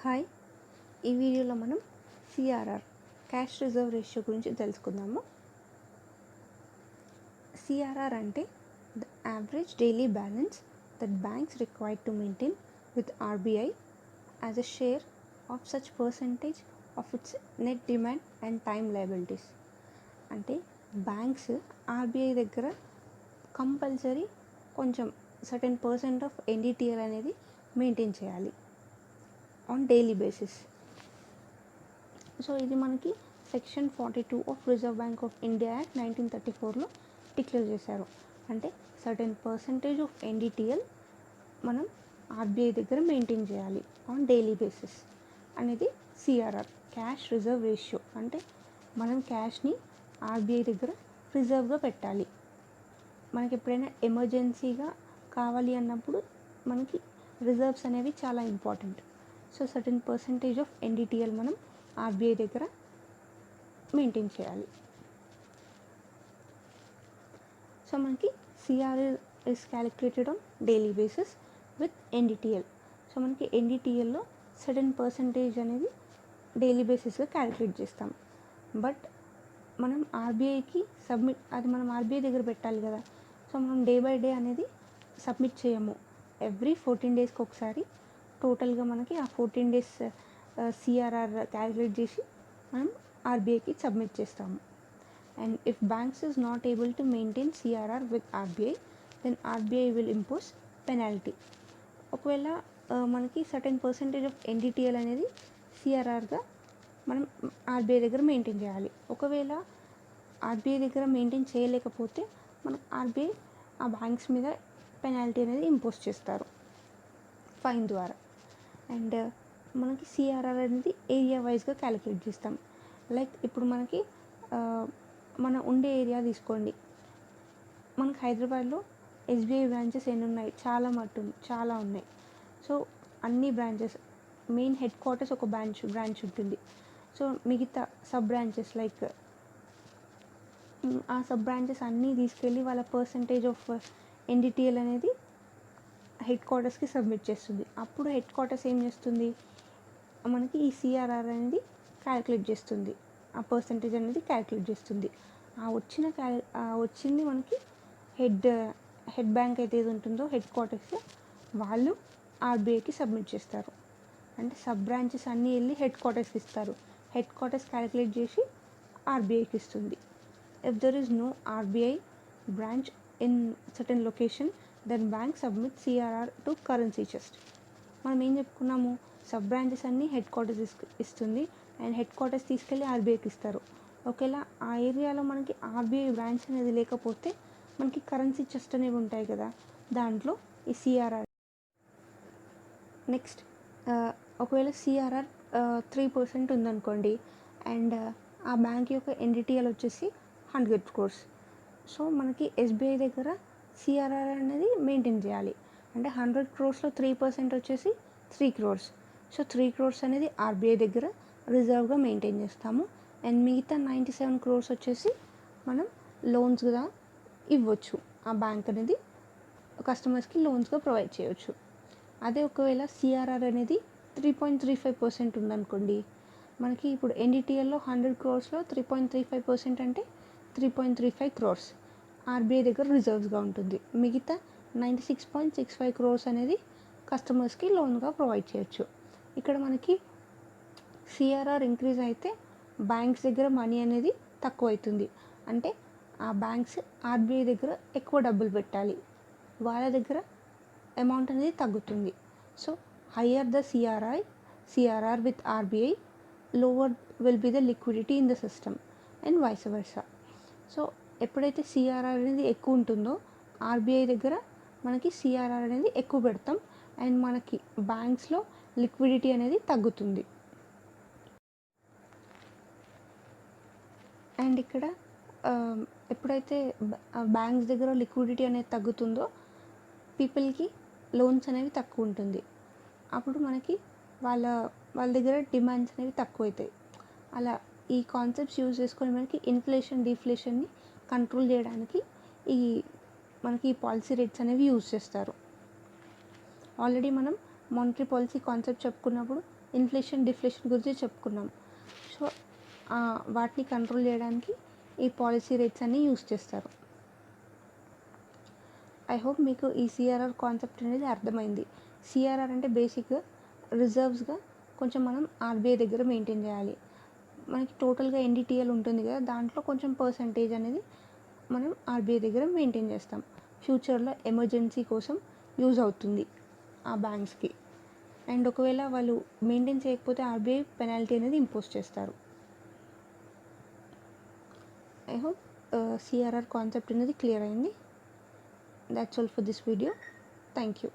Hi, ఈ వీడియోలో మనం సిఆర్ఆర్ క్యాష్ రిజర్వ్ రేషియో గురించి తెలుసుకుందాము. సిఆర్ఆర్ అంటే the average daily balance that banks required to maintain with RBI as a share of such percentage of its net demand and time liabilities. అంటే banks RBI దగ్గర compulsory కొంచెం certain percent of NDTL అనేది maintain చేయాలి on daily basis. So ఇది మనకి section 42 of Reserve Bank of India Act 1934లో declare చేశారు. అంటే సర్టెన్ పర్సంటేజ్ ఆఫ్ ఎన్డిటిఎల్ మనం ఆర్బీఐ దగ్గర మెయింటైన్ చేయాలి ఆన్ డైలీ బేసిస్ అనేది సిఆర్ఆర్ క్యాష్ రిజర్వ్ రేషియో. అంటే మనం క్యాష్ని ఆర్బీఐ దగ్గర రిజర్వ్గా పెట్టాలి. మనకి ఎప్పుడైనా ఎమర్జెన్సీగా కావాలి అన్నప్పుడు మనకి రిజర్వ్స్ అనేవి చాలా important. So certain percentage of NDTL మనం ఆర్బీఐ దగ్గర మెయింటైన్ చేయాలి. సో మనకి CRR is calculated on daily basis with NDTL. So మనకి ఎన్డిటిఎల్లో సర్టెన్ పర్సంటేజ్ అనేది డైలీ బేసిస్గా క్యాలిక్యులేట్ చేస్తాం. బట్ మనం ఆర్బీఐకి అది మనం ఆర్బీఐ దగ్గర పెట్టాలి కదా. సో మనం డే బై డే అనేది సబ్మిట్ చేయము. ఎవ్రీ 14 డేస్కి ఒకసారి టోటల్గా మనకి ఆ 14 డేస్ సిఆర్ఆర్ క్యాలిక్యులేట్ చేసి మనం ఆర్బీఐకి సబ్మిట్ చేస్తాము. And if banks is not able to maintain CRR with RBI then RBI will impose penalty. ఒకవేళ మనకి సర్టెన్ పర్సంటేజ్ ఆఫ్ ఎన్డిటిఎల్ అనేది సిఆర్ఆర్గా మనం ఆర్బీఐ దగ్గర మెయింటైన్ చేయాలి. ఒకవేళ ఆర్బీఐ దగ్గర మెయింటైన్ చేయలేకపోతే మనకు ఆర్బీఐ ఆ బ్యాంక్స్ మీద పెనాల్టీ అనేది ఇంపోజ్ చేస్తారు ఫైన్ ద్వారా. అండ్ మనకి సిఆర్ఆర్ అనేది ఏరియా వైజ్గా క్యాలిక్యులేట్ చేస్తాం. లైక్ ఇప్పుడు మనకి మన ఉండే ఏరియా తీసుకోండి. మనకి హైదరాబాద్లో ఎస్బీఐ బ్రాంచెస్ ఎన్ని ఉన్నాయి? చాలా ఉన్నాయి. సో అన్ని బ్రాంచెస్ మెయిన్ హెడ్ క్వార్టర్స్ ఒక బ్రాంచ్ ఉంటుంది. సో మిగతా సబ్ బ్రాంచెస్ లైక్ ఆ సబ్ బ్రాంచెస్ అన్నీ తీసుకెళ్ళి వాళ్ళ పర్సంటేజ్ ఆఫ్ ఎన్డిటిఎల్ అనేది హెడ్ క్వార్టర్స్కి సబ్మిట్ చేస్తుంది. అప్పుడు హెడ్ క్వార్టర్స్ ఏం చేస్తుంది? మనకి ఈ సిఆర్ఆర్ అనేది క్యాలిక్యులేట్ చేస్తుంది. ఆ పర్సంటేజ్ అనేది క్యాలిక్యులేట్ చేస్తుంది. వచ్చింది మనకి హెడ్ బ్యాంక్ అయితే ఏది ఉంటుందో హెడ్ క్వార్టర్స్ వాళ్ళు ఆర్బీఐకి సబ్మిట్ చేస్తారు. అంటే సబ్ బ్రాంచెస్ అన్నీ వెళ్ళి హెడ్ క్వార్టర్స్కి ఇస్తారు. హెడ్ క్వార్టర్స్ క్యాలిక్యులేట్ చేసి ఆర్బీఐకి ఇస్తుంది. If there is no RBI branch in certain location then bank submit CRR to currency chest. మనం ఏం చెప్పుకున్నాము? సబ్ బ్రాంచెస్ అన్నీ హెడ్ క్వార్టర్స్ ఇస్తుంది అండ్ హెడ్ క్వార్టర్స్ తీసుకెళ్ళి ఆర్బీఐకి ఇస్తారు. ఒకవేళ ఆ ఏరియాలో మనకి ఆర్బీఐ బ్రాంచ్ అనేది లేకపోతే మనకి కరెన్సీ చెస్ట్ అనేవి ఉంటాయి కదా, దాంట్లో ఈ సిఆర్ఆర్. నెక్స్ట్ ఒకవేళ సిఆర్ఆర్ 3% ఉందనుకోండి అండ్ ఆ బ్యాంక్ యొక్క ఎన్డిటిఎల్ వచ్చేసి 100 crores. సో మనకి ఎస్బీఐ దగ్గర సిఆర్ఆర్ అనేది మెయింటైన్ చేయాలి. అంటే 100 crores-లో 3% వచ్చేసి 3 crores. సో 3 crores అనేది ఆర్బీఐ దగ్గర రిజర్వ్గా మెయింటైన్ చేస్తాము. అండ్ మిగతా 97 crores వచ్చేసి మనం లోన్స్గా ఇవ్వచ్చు. ఆ బ్యాంక్ అనేది కస్టమర్స్కి లోన్స్గా ప్రొవైడ్ చేయవచ్చు. అదే ఒకవేళ సిఆర్ఆర్ అనేది 3.35% ఉందనుకోండి, మనకి ఇప్పుడు ఎన్డిటిఎల్లో 100 crores-లో 3.35% అంటే 3.35 crores ఆర్బీఐ దగ్గర రిజర్వ్స్గా ఉంటుంది. మిగతా 96.65 crores అనేది కస్టమర్స్కి లోన్గా ప్రొవైడ్ చేయొచ్చు. ఇక్కడ మనకి సిఆర్ఆర్ ఇంక్రీజ్ అయితే బ్యాంక్స్ దగ్గర మనీ అనేది తక్కువ అవుతుంది. అంటే ఆ బ్యాంక్స్ ఆర్బీఐ దగ్గర ఎక్కువ డబ్బులు పెట్టాలి, వాళ్ళ దగ్గర అమౌంట్ అనేది తగ్గుతుంది. So higher the CRR with RBI lower will be the liquidity in the system and vice versa. So ఎప్పుడైతే సిఆర్ఆర్ అనేది ఎక్కువ ఉంటుందో ఆర్బీఐ దగ్గర మనకి సిఆర్ఆర్ అనేది ఎక్కువ పెడతాం అండ్ మనకి బ్యాంక్స్లో లిక్విడిటీ అనేది తగ్గుతుంది. అండ్ ఇక్కడ ఎప్పుడైతే బ్యాంక్స్ దగ్గర లిక్విడిటీ అనేది తగ్గుతుందో పీపుల్కి లోన్స్ అనేవి తక్కువ ఉంటుంది. అప్పుడు మనకి వాళ్ళ దగ్గర డిమాండ్స్ అనేవి తక్కువ అవుతాయి. అలా ఈ కాన్సెప్ట్స్ యూజ్ చేసుకొని మనకి ఇన్ఫ్లేషన్ డిఫ్లేషన్ని కంట్రోల్ చేయడానికి మనకి ఈ పాలసీ రేట్స్ అనేవి యూజ్ చేస్తారు. ఆల్రెడీ మనం మానిటరీ పాలసీ కాన్సెప్ట్ చెప్పుకున్నప్పుడు ఇన్ఫ్లేషన్ డిఫ్లేషన్ గురించి చెప్పుకున్నాం. సో వాటిని కంట్రోల్ చేయడానికి ఈ పాలసీ రేట్స్ అన్నీ యూస్ చేస్తారు. ఐ హోప్ మీకు ఈ సిఆర్ఆర్ కాన్సెప్ట్ అనేది అర్థమైంది. సిఆర్ఆర్ అంటే బేసిక్గా రిజర్వ్స్గా కొంచెం మనం ఆర్బీఐ దగ్గర మెయింటైన్ చేయాలి. మనకి టోటల్గా ఎన్డిటిఎల్ ఉంటుంది కదా, దాంట్లో కొంచెం పర్సంటేజ్ అనేది మనం ఆర్బీఐ దగ్గర మెయింటైన్ చేస్తాం. ఫ్యూచర్లో ఎమర్జెన్సీ కోసం యూజ్ అవుతుంది ఆ బ్యాంక్స్కి. అండ్ ఒకవేళ వాళ్ళు మెయింటైన్ చేయకపోతే ఆర్బీఐ పెనాల్టీ అనేది ఇంపోజ్ చేస్తారు. ఐ హోప్ సిఆర్ఆర్ కాన్సెప్ట్ అనేది క్లియర్ అయింది. That's all for this video. Thank you.